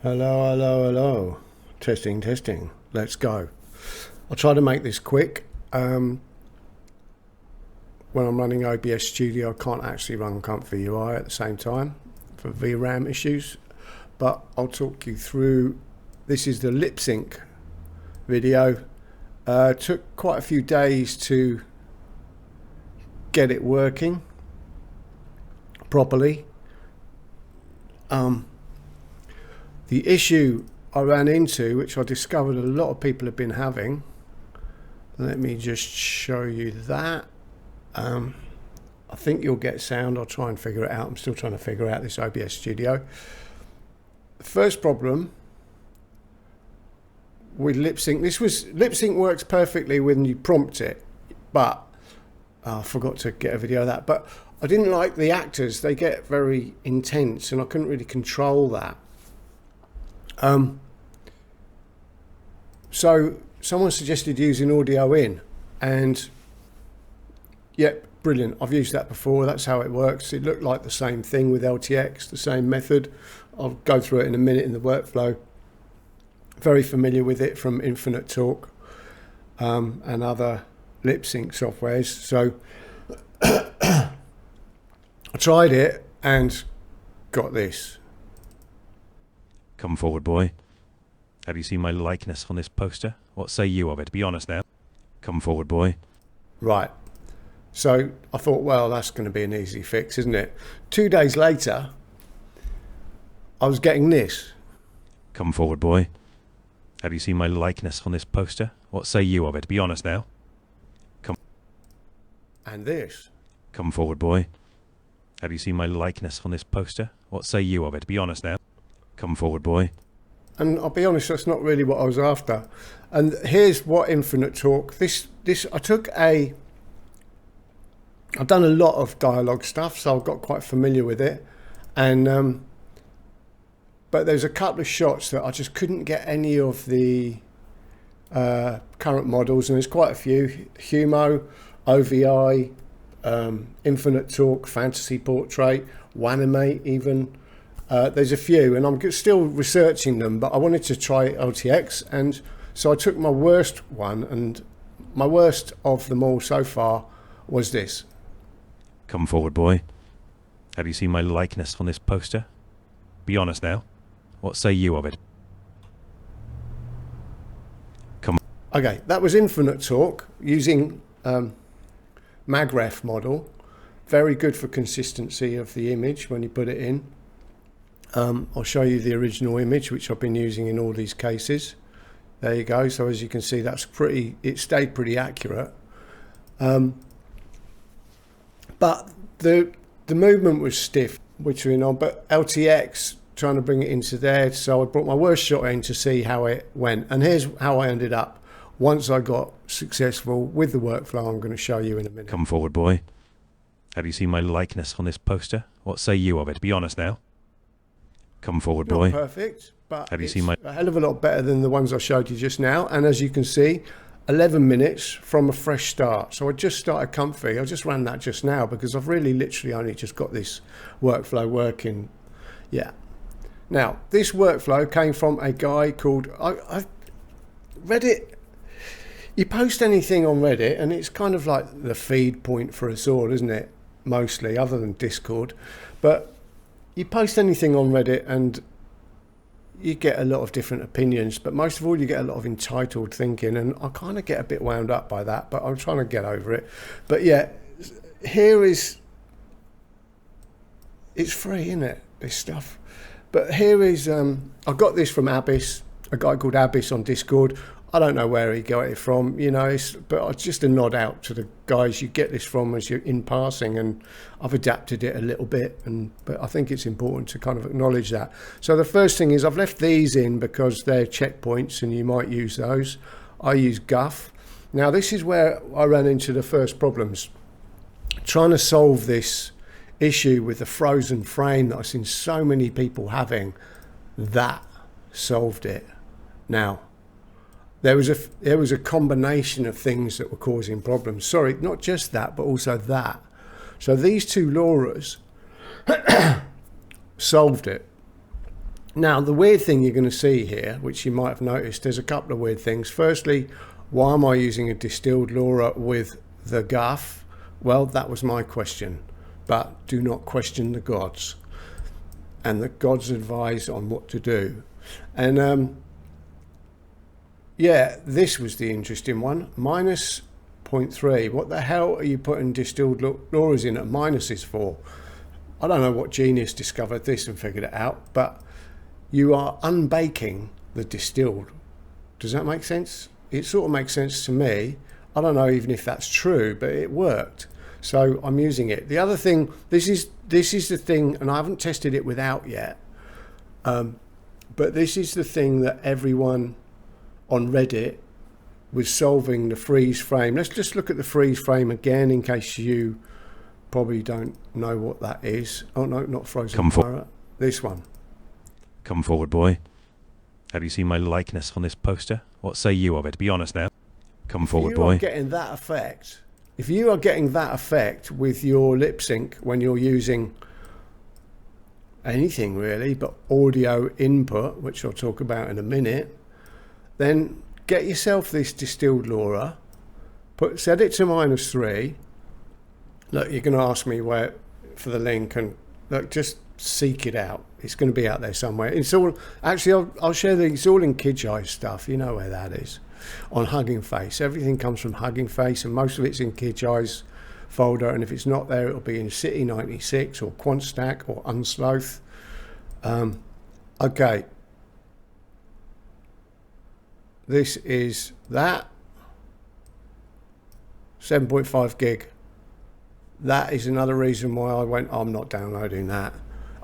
Hello, hello, hello. Testing, testing. Let's go. I'll try to make this quick. When I'm running OBS Studio, I can't actually run Comfy UI at the same time for VRAM issues, but I'll talk you through. This is the Lipsync video. Took quite a few days to get it working properly. The issue I ran into, which I discovered a lot of people have been having, let me just show you that. I think you'll get sound. I'll try and figure it out. I'm still trying to figure out this OBS Studio. The first problem with Lipsync, Lipsync works perfectly when you prompt it, but I forgot to get a video of that. But I didn't like the actors. They get very intense and I couldn't really control that. So someone suggested using audio in, and yep, brilliant. I've used that before. That's how it works. It looked like the same thing with LTX, the same method. I'll go through it in a minute in the workflow. Very familiar with it from Infinite Talk and other lip sync softwares. So I tried it and got this. Come forward, boy. Have you seen my likeness on this poster? What say you of it? Be honest now. Come forward, boy. Right. So I thought, well, that's going to be an easy fix, isn't it? 2 days later, I was getting this. Come forward, boy. Have you seen my likeness on this poster? What say you of it? Be honest now. Come. And this. Come forward, boy. Have you seen my likeness on this poster? What say you of it? Be honest now. Come forward, boy. And I'll be honest, that's not really what I was after. And here's what Infinite Talk. I've done a lot of dialogue stuff, so I've got quite familiar with it. And but there's a couple of shots that I just couldn't get any of the current models, and there's quite a few. Humo, OVI, Infinite Talk, Fantasy Portrait, Wanimate even. There's a few, and I'm still researching them, but I wanted to try LTX, and so I took my worst one, and my worst of them all so far was this. Come forward, boy. Have you seen my likeness on this poster? Be honest now. What say you of it? Come. Okay, that was Infinite Talk using MagRef model. Very good for consistency of the image when you put it in. I'll show you the original image, which I've been using in all these cases. There you go. So as you can see, it stayed pretty accurate. But the movement was stiff, which we know, but LTX trying to bring it into there. So I brought my worst shot in to see how it went. And here's how I ended up once I got successful with the workflow I'm going to show you in a minute. Come forward, boy. Have you seen my likeness on this poster? What say you of it? Be honest now. Come forward, boy. Not perfect, but have you it's seen my a hell of a lot better than the ones I showed you just now. And as you can see, 11 minutes from a fresh start. So I just started Comfy. I just ran that just now because I've really literally only just got this workflow working. Yeah. Now, this workflow came from a guy called, I Reddit. You post anything on Reddit and it's kind of like the feed point for us all, isn't it? Mostly, other than Discord. But you post anything on Reddit and you get a lot of different opinions, but most of all you get a lot of entitled thinking, and I kind of get a bit wound up by that, but I'm trying to get over it. But yeah, it's free, isn't it, this stuff? But here is, I got this from Abyss, a guy called Abyss on Discord. I don't know where he got it from, you know, but it's just a nod out to the guys you get this from as you're in passing, and I've adapted it a little bit, but I think it's important to kind of acknowledge that. So the first thing is I've left these in because they're checkpoints and you might use those. I use GGUF. Now this is where I ran into the first problems. Trying to solve this issue with the frozen frame that I've seen so many people having, that solved it. Now, there was a combination of things that were causing problems. Sorry, not just that, but also that. So these two LoRa's solved it. Now, the weird thing you're going to see here, which you might have noticed, there's a couple of weird things. Firstly, why am I using a distilled LoRa with the GGUF? Well, that was my question. But do not question the gods. And the gods advise on what to do. And yeah, this was the interesting one. Minus 0.3. What the hell are you putting distilled LoRa's in at minuses for? I don't know what genius discovered this and figured it out, but you are unbaking the distilled. Does that make sense? It sort of makes sense to me. I don't know even if that's true, but it worked. So I'm using it. The other thing, this is the thing, and I haven't tested it without yet, but this is the thing that everyone on Reddit was solving, the freeze frame. Let's just look at the freeze frame again in case you probably don't know what that is. Oh no, not frozen LoRa. This one. Come forward, boy. Have you seen my likeness on this poster? What say you of it? Be honest now. Come forward, boy. If you are getting that effect, if you are getting that effect with your lip sync when you're using anything really but audio input, which I'll talk about in a minute, then get yourself this distilled LoRa, set it to -3. Look, you're going to ask me where for the link, and look, just seek it out. It's going to be out there somewhere. It's all actually, I'll share it's all in Kijai stuff. You know where that is, on Hugging Face. Everything comes from Hugging Face, and most of it's in Kijai's folder. And if it's not there, it'll be in City 96 or Quantstack or Unsloth. Okay, this is that 7.5 gig. That is another reason why I went, I'm not downloading that.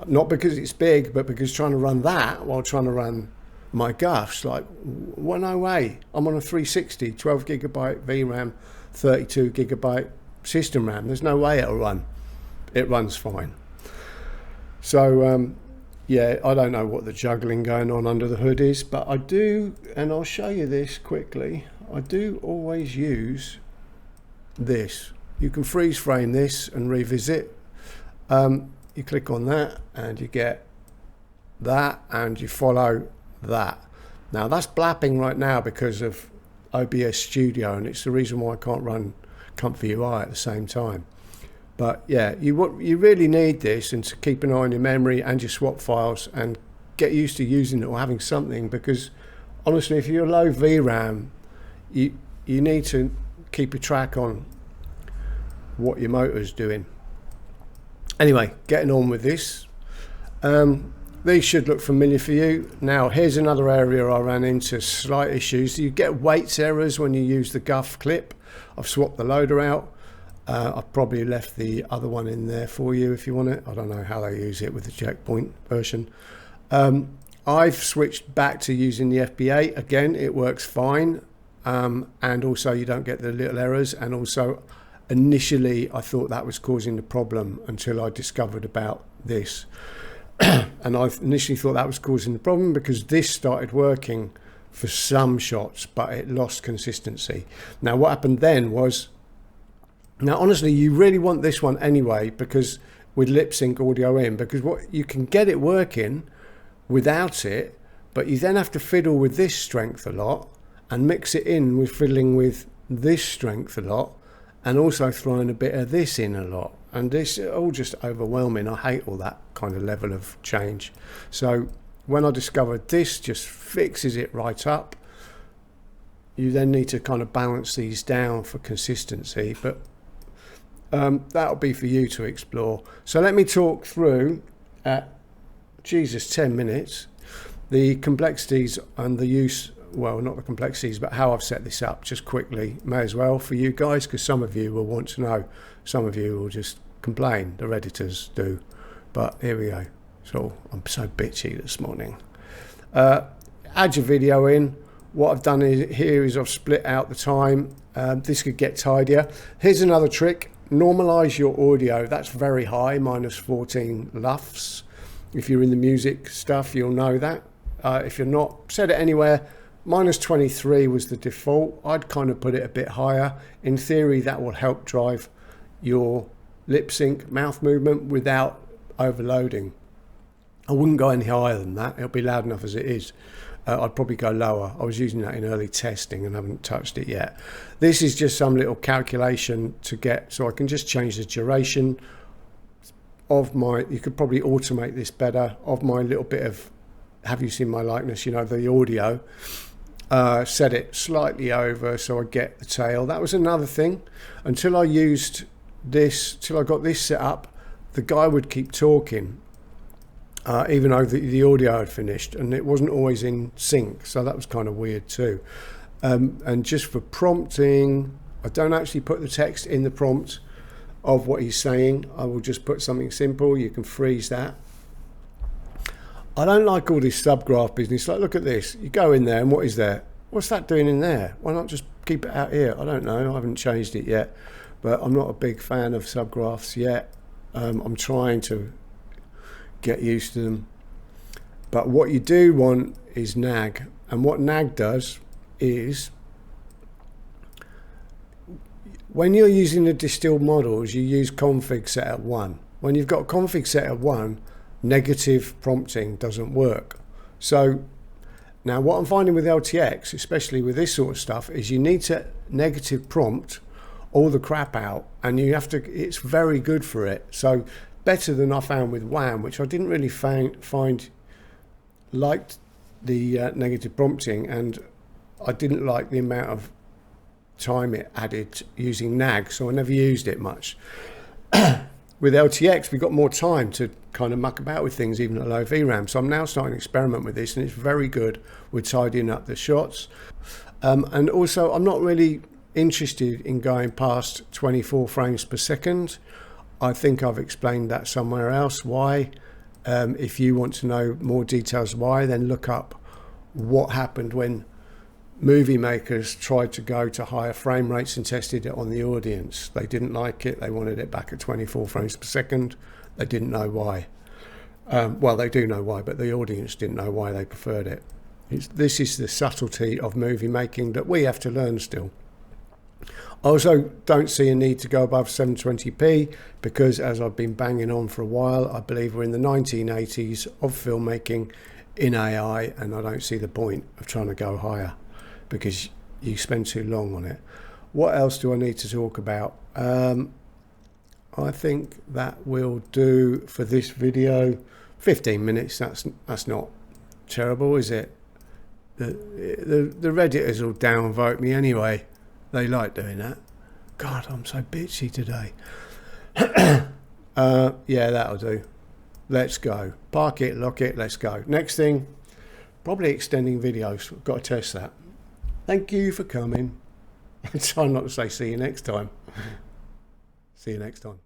Not because it's big, but because trying to run that while trying to run my GGUFs, like, well, no way. I'm on a 360, 12 gigabyte VRAM, 32 gigabyte system RAM. There's no way it'll run. It runs fine. So, yeah, I don't know what the juggling going on under the hood is, but I do, and I'll show you this quickly. I do always use this. You can freeze frame this and revisit. You click on that and you get that, and you follow that. Now that's blapping right now because of OBS Studio, and it's the reason why I can't run Comfy UI at the same time. But yeah, you really need this, and to keep an eye on your memory and your swap files and get used to using it or having something, because honestly, if you're low VRAM, you need to keep a track on what your motor's doing. Anyway, getting on with this. These should look familiar for you. Now, here's another area I ran into slight issues. You get weights errors when you use the GGUF clip. I've swapped the loader out. I've probably left the other one in there for you if you want it. I don't know how they use it with the checkpoint version. I've switched back to using the FBA. Again, it works fine. And also you don't get the little errors. And also, initially, I thought that was causing the problem until I discovered about this. And I initially thought that was causing the problem because this started working for some shots, but it lost consistency. Now, what happened then was, now honestly, you really want this one anyway, because with lip sync audio in, because what you can get it working without it, but you then have to fiddle with this strength a lot and mix it in with fiddling with this strength a lot, and also throwing a bit of this in a lot. And this is all just overwhelming. I hate all that kind of level of change. So when I discovered this just fixes it right up, you then need to kind of balance these down for consistency. But that'll be for you to explore. So let me talk through at, 10 minutes, the complexities and the use, well, not the complexities, but how I've set this up, just quickly, may as well for you guys, because some of you will want to know. Some of you will just complain, the Redditors do. But here we go. So I'm so bitchy this morning. Add your video in. What I've done here is I've split out the time. This could get tidier. Here's another trick. Normalize your audio. That's very high, minus 14 LUFS. If you're in the music stuff, you'll know that. If you're not, set it anywhere. Minus 23 was the default. I'd kind of put it a bit higher. In theory, that will help drive your lip sync mouth movement without overloading. I wouldn't go any higher than that. It'll be loud enough as it is. I'd probably go lower. I was using that in early testing and haven't touched it yet. This is just some little calculation to get, so I can just change the duration of my, you could probably automate this better, of my little bit of, have you seen my likeness, you know, the audio. Set it slightly over so I get the tail. That was another thing. Until I used this, till I got this set up, the guy would keep talking. Even though the audio had finished, and it wasn't always in sync, so that was kind of weird too. And just for prompting, I don't actually put the text in the prompt of what he's saying. I will just put something simple. You can freeze that. I don't like all this subgraph business. Like, look at this. You go in there, and what is there? What's that doing in there? Why not just keep it out here? I don't know. I haven't changed it yet, but I'm not a big fan of subgraphs yet. I'm trying to get used to them. But what you do want is nag, and what nag does is, when you're using the distilled models, you use config set at 1. When you've got config set at 1, negative prompting doesn't work. So now what I'm finding with LTX, especially with this sort of stuff, is you need to negative prompt all the crap out, and you have to, it's very good for it. So better than I found with WAM, which I didn't really find liked the negative prompting, and I didn't like the amount of time it added using nag, so I never used it much. With LTX, we got more time to kind of muck about with things, even at low VRAM. So I'm now starting to experiment with this, and it's very good with tidying up the shots. And also, I'm not really interested in going past 24 frames per second. I think I've explained that somewhere else why. If you want to know more details why, then look up what happened when movie makers tried to go to higher frame rates and tested it on the audience. They didn't like it. They wanted it back at 24 frames per second. They didn't know why. Well, they do know why, but the audience didn't know why they preferred it. This is the subtlety of movie making that we have to learn still. I also don't see a need to go above 720p because, as I've been banging on for a while, I believe we're in the 1980s of filmmaking in AI, and I don't see the point of trying to go higher because you spend too long on it. What else do I need to talk about? I think that will do for this video. 15 minutes, that's not terrible, is it? The Redditors will downvote me anyway. They like doing that. God, I'm so bitchy today. Yeah, that'll do. Let's go. Park it, lock it, let's go. Next thing, probably extending videos. I've got to test that. Thank you for coming. Try not to say see you next time. See you next time.